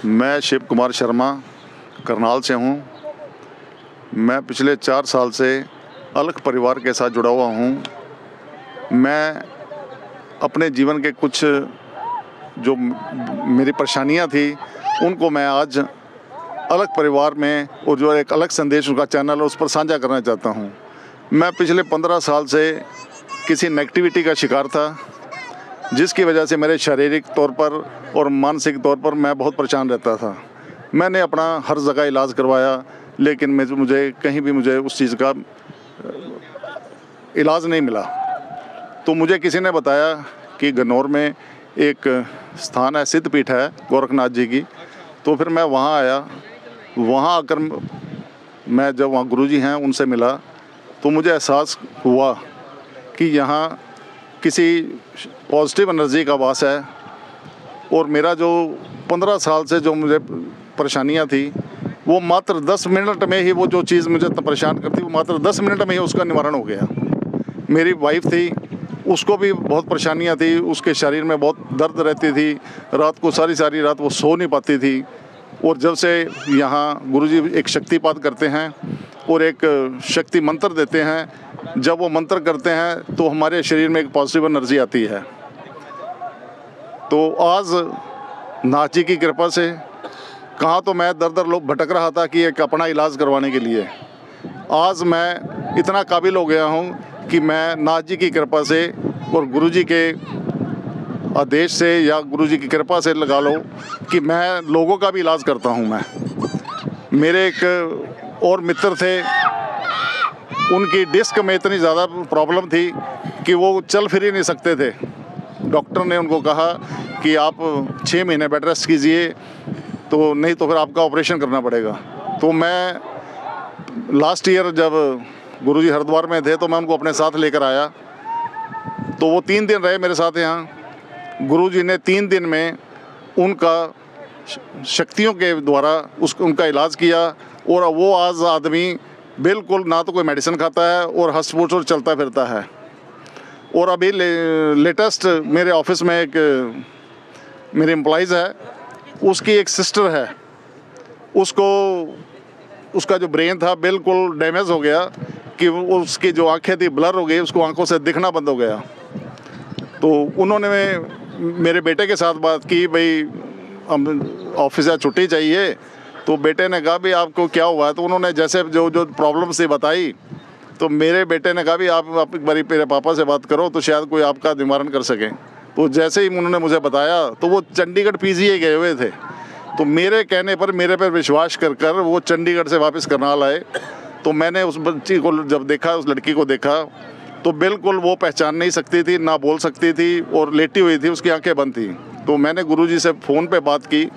मैं शिव कुमार शर्मा करनाल से हूँ। मैं पिछले 4 साल से अलग परिवार के साथ जुड़ा हुआ हूँ। मैं अपने जीवन के कुछ जो मेरी परेशानियाँ थी उनको मैं आज अलग परिवार में और जो एक अलग संदेश उनका चैनल है उस पर साझा करना चाहता हूँ। मैं पिछले 15 साल से किसी नेगेटिविटी का शिकार था, जिसकी वजह से मेरे शारीरिक तौर पर और मानसिक तौर पर मैं बहुत परेशान रहता था। मैंने अपना हर जगह इलाज करवाया, लेकिन मुझे कहीं भी उस चीज़ का इलाज नहीं मिला। तो मुझे किसी ने बताया कि गन्नौर में एक स्थान है, सिद्धपीठ है गोरखनाथ जी की। तो फिर मैं वहाँ आया। वहाँ आकर मैं जब वहाँ गुरुजी हैं उनसे मिला तो मुझे एहसास हुआ कि यहाँ किसी पॉजिटिव एनर्जी का वास है। और मेरा जो 15 साल से जो मुझे परेशानियाँ थी वो मात्र 10 मिनट में ही, वो जो चीज़ मुझे परेशान करती वो मात्र 10 मिनट में ही उसका निवारण हो गया। मेरी वाइफ थी, उसको भी बहुत परेशानियाँ थी, उसके शरीर में बहुत दर्द रहती थी, रात को सारी रात वो सो नहीं पाती थी। और जब से यहाँ गुरुजी एक शक्तिपात करते हैं और एक शक्ति मंत्र देते हैं, जब वो मंत्र करते हैं तो हमारे शरीर में एक पॉजिटिव एनर्जी आती है। तो आज नाथ जी की कृपा से कहाँ तो मैं दर लोग भटक रहा था कि एक अपना इलाज करवाने के लिए, आज मैं इतना काबिल हो गया हूँ कि मैं नाथ जी की कृपा से और गुरुजी के आदेश से या गुरुजी की कृपा से लगा लो कि मैं लोगों का भी इलाज करता हूँ। मेरे एक और मित्र थे, उनकी डिस्क में इतनी ज़्यादा प्रॉब्लम थी कि वो चल फिर ही नहीं सकते थे। डॉक्टर ने उनको कहा कि आप 6 महीने बेड रेस्ट कीजिए, तो नहीं तो फिर आपका ऑपरेशन करना पड़ेगा। तो मैं लास्ट ईयर जब गुरुजी हरिद्वार में थे तो मैं उनको अपने साथ लेकर आया। तो वो 3 दिन रहे मेरे साथ यहाँ। गुरुजी ने 3 दिन में उनका शक्तियों के द्वारा उनका इलाज किया और वो आज आदमी बिल्कुल ना तो कोई मेडिसिन खाता है और हंस-फूस और चलता फिरता है। और अभी लेटेस्ट मेरे ऑफिस में एक मेरे एम्प्लॉइज़ है, उसकी एक सिस्टर है, उसका जो ब्रेन था बिल्कुल डैमेज हो गया कि उसकी जो आंखें थी ब्लर हो गई, उसको आंखों से दिखना बंद हो गया। तो उन्होंने मेरे बेटे के साथ बात की, भाई हम ऑफिस से छुट्टी चाहिए। तो बेटे ने कहा भी आपको क्या हुआ है? तो उन्होंने जैसे जो प्रॉब्लम से बताई, तो मेरे बेटे ने कहा भी आप एक बारी मेरे पापा से बात करो तो शायद कोई आपका निवारण कर सके। तो जैसे ही उन्होंने मुझे बताया तो वो चंडीगढ़ पीजीआई गए हुए थे। तो मेरे कहने पर, मेरे पर विश्वास कर वो चंडीगढ़ से वापस करनाल आए। तो मैंने उस बच्ची को जब देखा, उस लड़की को देखा, तो बिल्कुल वो पहचान नहीं सकती थी, ना बोल सकती थी और लेटी हुई थी, उसकी आंखें बंद थी। तो मैंने गुरुजी से फ़ोन पे बात की।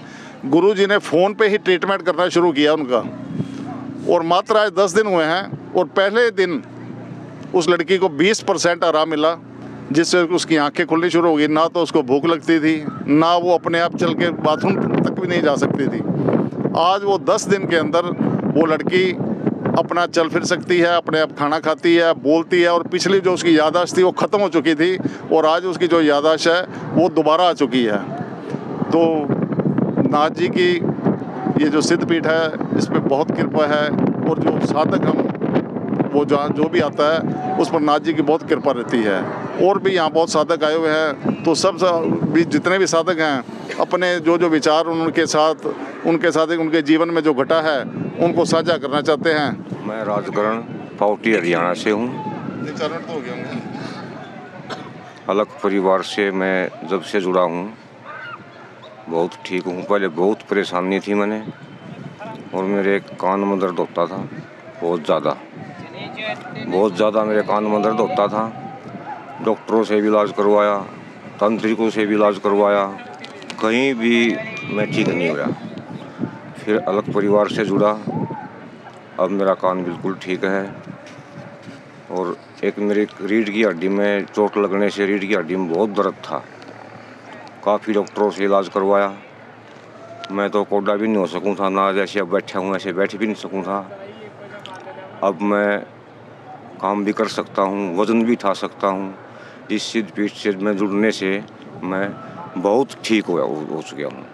गुरुजी ने फ़ोन पे ही ट्रीटमेंट करना शुरू किया उनका। और मात्र आज 10 दिन हुए हैं और पहले दिन उस लड़की को 20% आराम मिला, जिससे उसकी आंखें खुलनी शुरू हो गई। ना तो उसको भूख लगती थी, ना वो अपने आप चल के बाथरूम तक भी नहीं जा सकती थी। आज वो 10 दिन के अंदर वो लड़की अपना चल फिर सकती है, अपने आप खाना खाती है, बोलती है। और पिछली जो उसकी याददाश्त थी वो ख़त्म हो चुकी थी और आज उसकी जो याददाश्त है वो दोबारा आ चुकी है। तो नाथ जी की ये जो सिद्धपीठ है, इस पर बहुत कृपा है। और जो साधक हम वो जो भी आता है उस पर नाथ जी की बहुत कृपा रहती है। और भी यहाँ बहुत साधक आए हुए हैं। तो सब भी जितने भी साधक हैं, अपने जो विचार उनके साथ उनके जीवन में जो घटा है उनको साझा करना चाहते हैं। मैं राजकरण पावटी हरियाणा से हूँ। अलग परिवार से मैं जब से जुड़ा हूँ बहुत ठीक हूँ। पहले बहुत परेशानी थी मैंने, और मेरे कान में दर्द होता था बहुत ज़्यादा मेरे कान में दर्द होता था। डॉक्टरों से भी इलाज करवाया, तांत्रिकों से भी इलाज करवाया, कहीं भी मैं ठीक नहीं हुआ। फिर अलग परिवार से जुड़ा, अब मेरा कान बिल्कुल ठीक है। और एक मेरी रीढ़ की हड्डी में चोट लगने से रीढ़ की हड्डी में बहुत दर्द था। काफ़ी डॉक्टरों से इलाज करवाया, मैं तो कोड़ा भी नहीं हो सकूँ था, ना जैसे अब बैठा हूँ ऐसे बैठ भी नहीं सकूँ था। अब मैं काम भी कर सकता हूँ, वज़न भी उठा सकता हूँ। इस सिद्धपीठ से मैं जुड़ने से मैं बहुत ठीक हो चुका हूँ।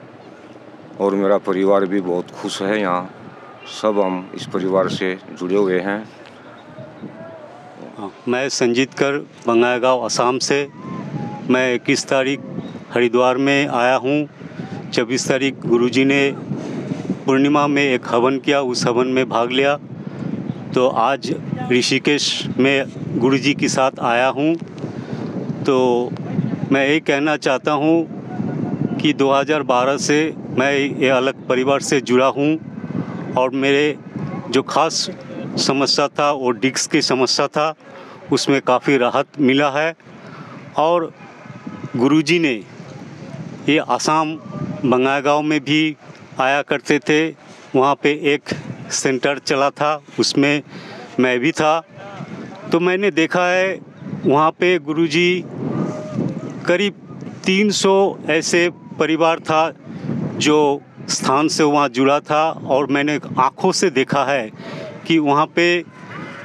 और मेरा परिवार भी बहुत खुश है। यहाँ सब हम इस परिवार से जुड़े हुए हैं। मैं संजीत कर बंगाईगांव असम से। मैं 21 तारीख हरिद्वार में आया हूँ। 24 तारीख गुरुजी ने पूर्णिमा में एक हवन किया, उस हवन में भाग लिया। तो आज ऋषिकेश में गुरुजी के साथ आया हूँ। तो मैं ये कहना चाहता हूँ कि 2012 से मैं ये अलग परिवार से जुड़ा हूँ और मेरे जो खास समस्या था वो डिस्क की समस्या था, उसमें काफ़ी राहत मिला है। और गुरुजी ने ये आसाम बंगाईगांव में भी आया करते थे, वहाँ पे एक सेंटर चला था, उसमें मैं भी था। तो मैंने देखा है वहाँ पे गुरुजी करीब 300 ऐसे परिवार था जो स्थान से वहाँ जुड़ा था। और मैंने आँखों से देखा है कि वहाँ पे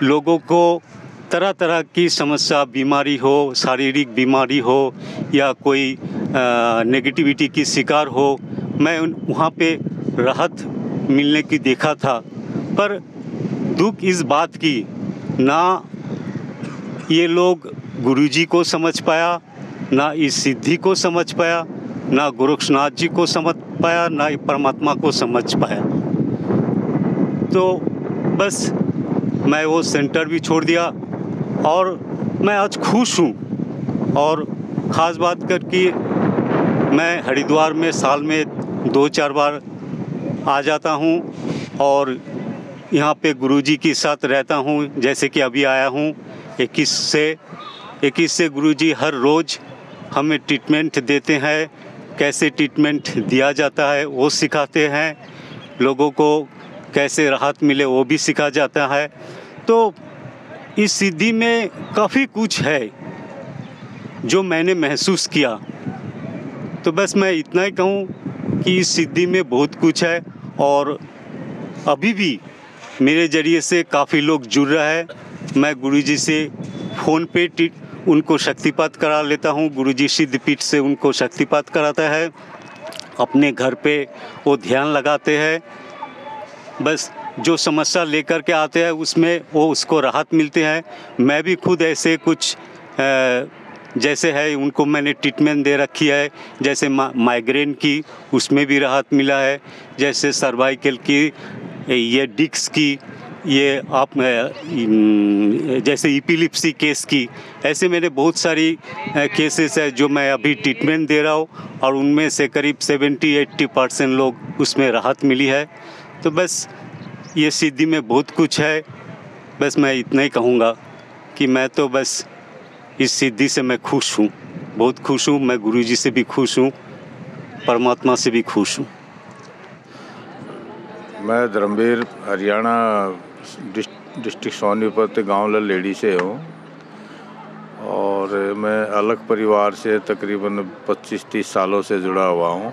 लोगों को तरह तरह की समस्या, बीमारी हो, शारीरिक बीमारी हो या कोई नेगेटिविटी की शिकार हो, मैं वहाँ पे राहत मिलने की देखा था। पर दुख इस बात की, ना ये लोग गुरुजी को समझ पाया, ना इस सिद्धि को समझ पाया, ना गोरक्षनाथ जी को समझ पाया, ना परमात्मा को समझ पाया। तो बस मैं वो सेंटर भी छोड़ दिया और मैं आज खुश हूँ। और ख़ास बात करके मैं हरिद्वार में साल में 2-4 बार आ जाता हूँ और यहाँ पे गुरुजी के साथ रहता हूँ। जैसे कि अभी आया हूँ 21 से गुरुजी हर रोज़ हमें ट्रीटमेंट देते हैं। कैसे ट्रीटमेंट दिया जाता है वो सिखाते हैं, लोगों को कैसे राहत मिले वो भी सिखा जाता है। तो इस सिद्धि में काफ़ी कुछ है जो मैंने महसूस किया। तो बस मैं इतना ही कहूँ कि इस सिद्धि में बहुत कुछ है और अभी भी मेरे ज़रिए से काफ़ी लोग जुड़ रहा है। मैं गुरुजी से फ़ोन पे उनको शक्तिपात करा लेता हूँ। गुरुजी सिद्धपीठ से उनको शक्तिपात कराता है, अपने घर पे वो ध्यान लगाते हैं। बस जो समस्या लेकर के आते हैं उसमें वो उसको राहत मिलते हैं। मैं भी खुद ऐसे कुछ जैसे है उनको मैंने ट्रीटमेंट दे रखी है। जैसे माइग्रेन की, उसमें भी राहत मिला है। जैसे सर्वाइकल की, ये डिस्क की, ये आप जैसे इपिलिप्सी केस की, ऐसे मेरे बहुत सारी केसेस है जो मैं अभी ट्रीटमेंट दे रहा हूँ और उनमें से करीब 70-80% लोग उसमें राहत मिली है। तो बस ये सिद्धि में बहुत कुछ है। बस मैं इतना ही कहूँगा कि मैं तो बस इस सिद्धि से मैं खुश हूँ, बहुत खुश हूँ। मैं गुरुजी से भी खुश हूँ, परमात्मा से भी खुश हूँ। मैं धर्मवीर हरियाणा डिस्ट्रिक्ट सोनीपत गांव ललेड़ी से हूँ और मैं अलग परिवार से तकरीबन 25-30 सालों से जुड़ा हुआ हूँ।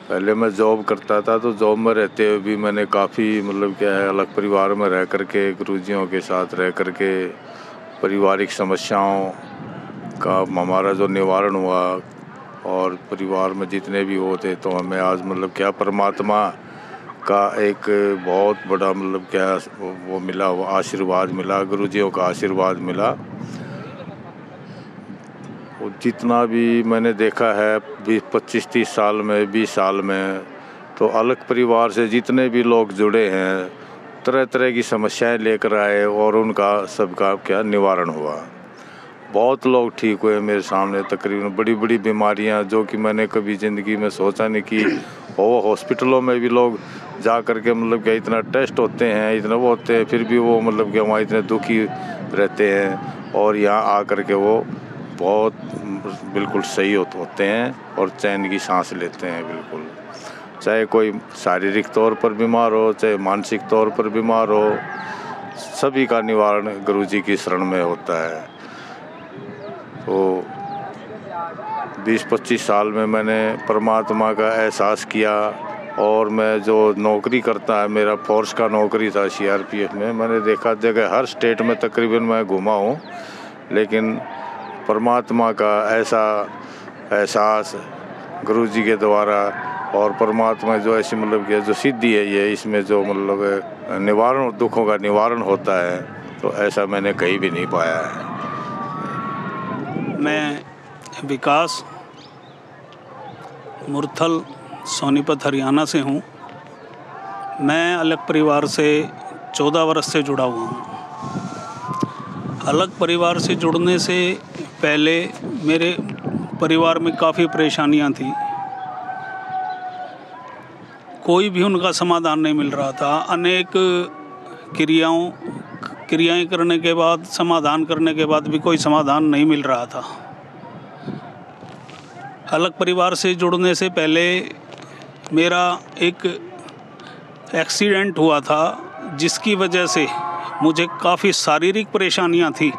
पहले मैं जॉब करता था, तो जॉब में रहते हुए भी मैंने काफ़ी क्या है अलग परिवार में रह करके गुरुजियों के साथ रह करके पारिवारिक समस्याओं का हमारा जो निवारण हुआ और परिवार में जितने भी होते तो हमें आज क्या परमात्मा का एक बहुत बड़ा वो मिला, वो आशीर्वाद मिला, गुरुजियों का आशीर्वाद मिला। जितना भी मैंने देखा है 25-30 साल में, 20 साल में, तो अलग परिवार से जितने भी लोग जुड़े हैं तरह तरह की समस्याएं लेकर आए और उनका सबका निवारण हुआ। बहुत लोग ठीक हुए मेरे सामने। तकरीबन बड़ी बड़ी बीमारियां जो कि मैंने कभी ज़िंदगी में सोचा नहीं कि वो हॉस्पिटलों में भी लोग जा कर के इतना टेस्ट होते हैं, इतना वो होते हैं, फिर भी वो वहाँ इतने दुखी रहते हैं और यहाँ आ कर के वो बहुत बिल्कुल सही होते हैं और चैन की सांस लेते हैं बिल्कुल। चाहे कोई शारीरिक तौर पर बीमार हो, चाहे मानसिक तौर पर बीमार हो, सभी का निवारण गुरुजी की शरण में होता है। तो 20-25 साल में मैंने परमात्मा का एहसास किया और मैं जो नौकरी करता है, मेरा फोर्स का नौकरी था CRPF में, मैंने देखा जगह हर स्टेट में तकरीबन मैं घूमा हूँ, लेकिन परमात्मा का ऐसा एहसास गुरुजी के द्वारा और परमात्मा जो ऐसी मतलब कि जो सिद्धि है ये इसमें जो मतलब निवारण, दुखों का निवारण होता है, तो ऐसा मैंने कहीं भी नहीं पाया है। मैं विकास मुरथल सोनीपत हरियाणा से हूँ। मैं अलग परिवार से 14 वर्ष से जुड़ा हुआ हूँ। अलग परिवार से जुड़ने से पहले मेरे परिवार में काफ़ी परेशानियाँ थी। कोई भी उनका समाधान नहीं मिल रहा था। अनेक क्रियाएं करने के बाद, समाधान करने के बाद भी कोई समाधान नहीं मिल रहा था। अलग परिवार से जुड़ने से पहले मेरा एक एक्सीडेंट हुआ था, जिसकी वजह से मुझे काफ़ी शारीरिक परेशानियां थी।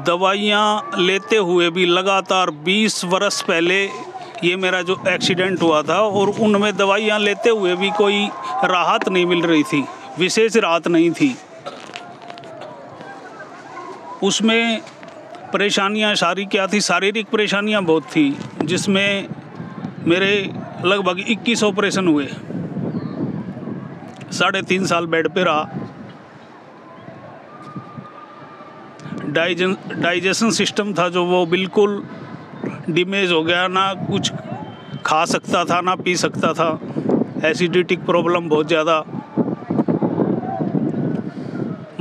दवाइयां लेते हुए भी लगातार 20 वर्ष पहले ये मेरा जो एक्सीडेंट हुआ था, और उनमें दवाइयां लेते हुए भी कोई राहत नहीं मिल रही थी, विशेष राहत नहीं थी। उसमें परेशानियां शारीरिक परेशानियां बहुत थी, जिसमें मेरे लगभग 21 ऑपरेशन हुए। 3.5 साल बेड पे रहा। डाइजेशन सिस्टम था जो वो बिल्कुल डैमेज हो गया, ना कुछ खा सकता था ना पी सकता था। एसिडिटी की प्रॉब्लम बहुत ज़्यादा,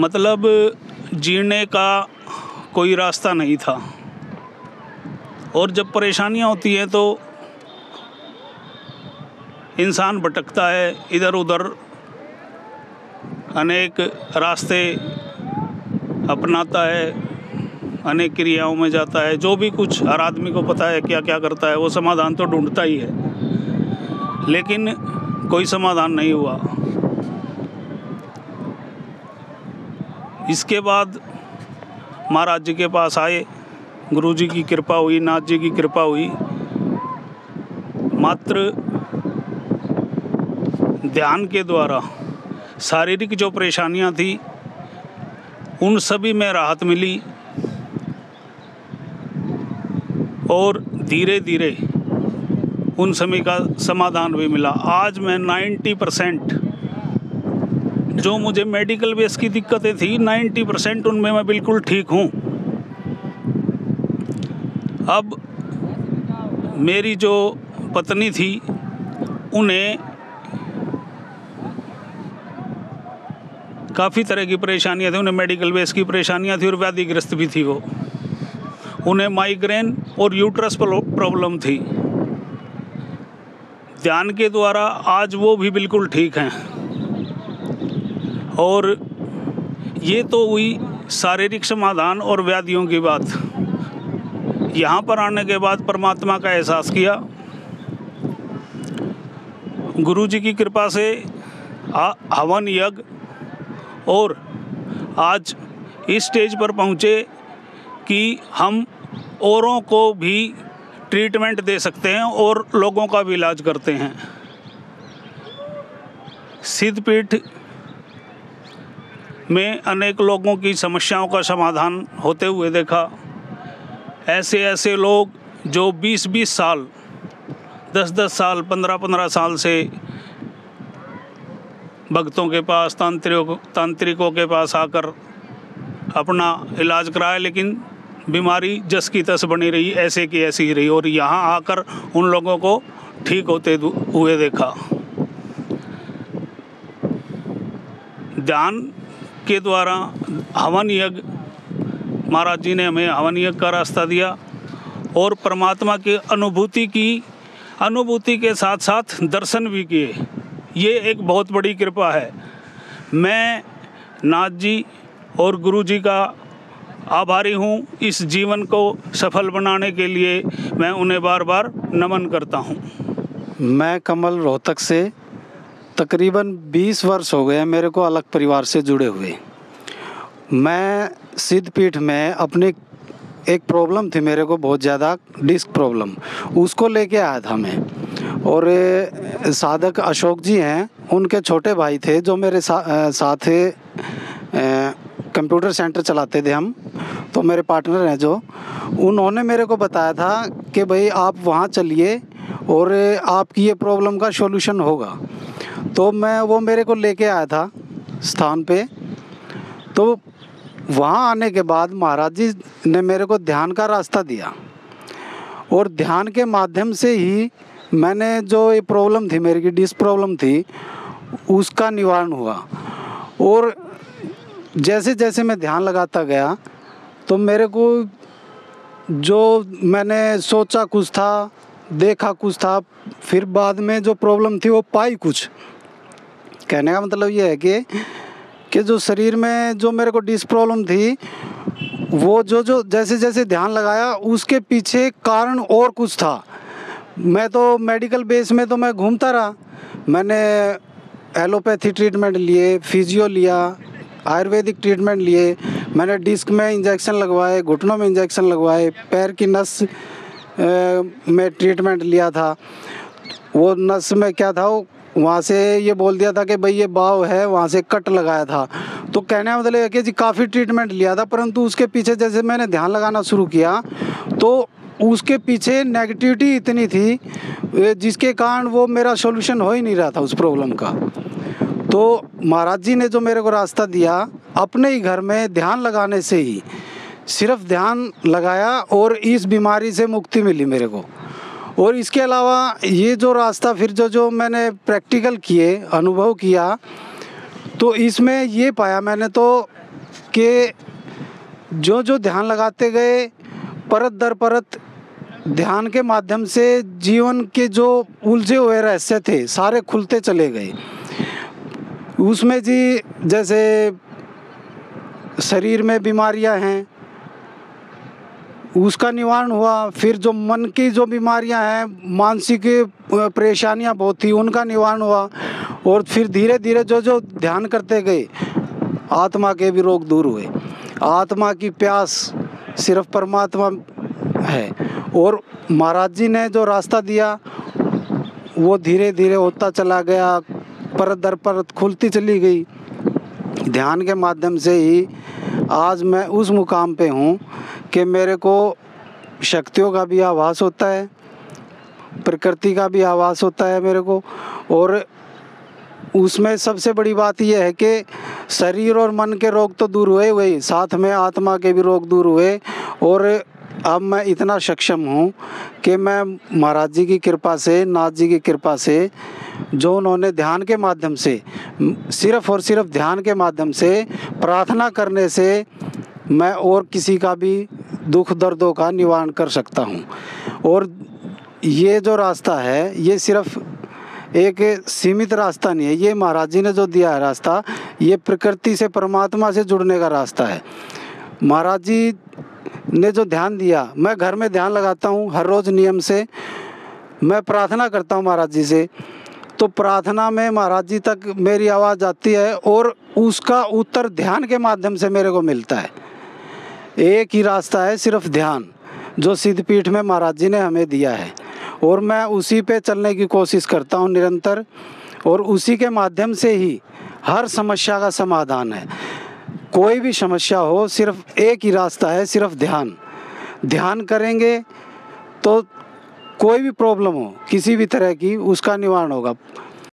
मतलब जीने का कोई रास्ता नहीं था। और जब परेशानियां होती हैं तो इंसान भटकता है, इधर उधर अनेक रास्ते अपनाता है, अनेक क्रियाओं में जाता है। जो भी कुछ हर आदमी को पता है क्या क्या करता है, वो समाधान तो ढूंढता ही है, लेकिन कोई समाधान नहीं हुआ। इसके बाद महाराज जी के पास आए, गुरु जी की कृपा हुई, नाथ जी की कृपा हुई। मात्र ध्यान के द्वारा शारीरिक जो परेशानियां थी उन सभी में राहत मिली, और धीरे धीरे उन सभी का समाधान भी मिला। आज मैं 90% जो मुझे मेडिकल बेस की दिक्कतें थी, 90% उनमें मैं बिल्कुल ठीक हूँ। अब मेरी जो पत्नी थी, उन्हें काफ़ी तरह की परेशानियाँ थी। उन्हें मेडिकल बेस की परेशानियाँ थी और व्याधिग्रस्त भी थी वो। उन्हें माइग्रेन और यूट्रस प्रॉब्लम थी। ध्यान के द्वारा आज वो भी बिल्कुल ठीक हैं। और ये तो हुई शारीरिक समाधान और व्याधियों की बात। यहाँ पर आने के बाद परमात्मा का एहसास किया। गुरु जी की कृपा से हवन यज्ञ, और आज इस स्टेज पर पहुँचे कि हम औरों को भी ट्रीटमेंट दे सकते हैं और लोगों का भी इलाज करते हैं। सिद्धपीठ में अनेक लोगों की समस्याओं का समाधान होते हुए देखा। ऐसे लोग जो 20-20 साल, 10-10 साल, 15-15 साल से भक्तों के पास, तांत्रिकों के पास आकर अपना इलाज कराया, लेकिन बीमारी जस की तस बनी रही, ऐसे की ऐसी ही रही। और यहाँ आकर उन लोगों को ठीक होते हुए देखा। ध्यान के द्वारा हवन यज्ञ, महाराज जी ने हमें हवन यज्ञ का रास्ता दिया, और परमात्मा की अनुभूति के साथ साथ दर्शन भी किए। ये एक बहुत बड़ी कृपा है। मैं नाथ जी और गुरु जी का आभारी हूँ। इस जीवन को सफल बनाने के लिए मैं उन्हें बार बार नमन करता हूँ। मैं कमल, रोहतक से तकरीबन 20 वर्ष हो गए मेरे को अलग परिवार से जुड़े हुए। मैं सिद्धपीठ में अपनी एक प्रॉब्लम थी मेरे को, बहुत ज़्यादा डिस्क प्रॉब्लम, उसको लेके आया था मैं। और साधक अशोक जी हैं, उनके छोटे भाई थे जो मेरे साथ कंप्यूटर सेंटर चलाते थे हम, तो मेरे पार्टनर हैं जो, उन्होंने मेरे को बताया था कि भाई आप वहाँ चलिए और आपकी ये प्रॉब्लम का सॉल्यूशन होगा। तो मैं वो मेरे को लेके आया था स्थान पे। तो वहाँ आने के बाद महाराज जी ने मेरे को ध्यान का रास्ता दिया और ध्यान के माध्यम से ही मैंने जो ये प्रॉब्लम थी, मेरी की डिस्क प्रॉब्लम थी, उसका निवारण हुआ। और जैसे जैसे मैं ध्यान लगाता गया तो मेरे को जो मैंने सोचा कुछ था, देखा कुछ था, फिर बाद में जो प्रॉब्लम थी वो पाई कुछ। कहने का मतलब ये है कि जो शरीर में जो मेरे को डिस्क प्रॉब्लम थी, वो जो जैसे जैसे ध्यान लगाया उसके पीछे कारण और कुछ था। मैं तो मेडिकल बेस में तो मैं घूमता रहा, मैंने एलोपैथी ट्रीटमेंट लिए, फिजियो लिया, आयुर्वेदिक ट्रीटमेंट लिए, मैंने डिस्क में इंजेक्शन लगवाए, घुटनों में इंजेक्शन लगवाए, पैर की नस में ट्रीटमेंट लिया था। वो नस में क्या था, वहाँ से ये बोल दिया था कि भाई ये बाव है, वहाँ से कट लगाया था। तो कहने का मतलब है कि जी काफ़ी ट्रीटमेंट लिया था, परंतु उसके पीछे जैसे मैंने ध्यान लगाना शुरू किया तो उसके पीछे नेगेटिविटी इतनी थी जिसके कारण वो मेरा सॉल्यूशन हो ही नहीं रहा था उस प्रॉब्लम का। तो महाराज जी ने जो मेरे को रास्ता दिया, अपने ही घर में ध्यान लगाने से ही, सिर्फ ध्यान लगाया और इस बीमारी से मुक्ति मिली मेरे को। और इसके अलावा ये जो रास्ता फिर जो मैंने प्रैक्टिकल किए, अनुभव किया, तो इसमें ये पाया मैंने तो कि जो ध्यान लगाते गए, परत दर परत ध्यान के माध्यम से जीवन के जो उलझे हुए रहस्य थे सारे खुलते चले गए। उसमें जी जैसे शरीर में बीमारियां हैं उसका निवारण हुआ, फिर जो मन की जो बीमारियां हैं, मानसिक परेशानियां बहुत थी, उनका निवारण हुआ। और फिर धीरे धीरे जो ध्यान करते गए, आत्मा के भी रोग दूर हुए। आत्मा की प्यास सिर्फ परमात्मा है। और महाराज जी ने जो रास्ता दिया वो धीरे धीरे होता चला गया, परत दर परत खुलती चली गई। ध्यान के माध्यम से ही आज मैं उस मुकाम पे हूँ कि मेरे को शक्तियों का भी आभास होता है, प्रकृति का भी आभास होता है मेरे को। और उसमें सबसे बड़ी बात यह है कि शरीर और मन के रोग तो दूर हुए हुए, साथ में आत्मा के भी रोग दूर हुए। और अब मैं इतना सक्षम हूँ कि मैं महाराज जी की कृपा से, नाथ जी की कृपा से, जो उन्होंने ध्यान के माध्यम से, सिर्फ और सिर्फ ध्यान के माध्यम से, प्रार्थना करने से मैं और किसी का भी दुख दर्दों का निवारण कर सकता हूँ। और ये जो रास्ता है ये सिर्फ एक सीमित रास्ता नहीं है, ये महाराज जी ने जो दिया है रास्ता, ये प्रकृति से, परमात्मा से जुड़ने का रास्ता है। महाराज जी ने जो ध्यान दिया, मैं घर में ध्यान लगाता हूँ हर रोज़ नियम से, मैं प्रार्थना करता हूँ महाराज जी से, तो प्रार्थना में महाराज जी तक मेरी आवाज़ आती है और उसका उत्तर ध्यान के माध्यम से मेरे को मिलता है। एक ही रास्ता है, सिर्फ ध्यान, जो सिद्धपीठ में महाराज जी ने हमें दिया है। और मैं उसी पे चलने की कोशिश करता हूँ निरंतर, और उसी के माध्यम से ही हर समस्या का समाधान है। कोई भी समस्या हो, सिर्फ एक ही रास्ता है, सिर्फ ध्यान। ध्यान करेंगे तो कोई भी प्रॉब्लम हो किसी भी तरह की, उसका निवारण होगा।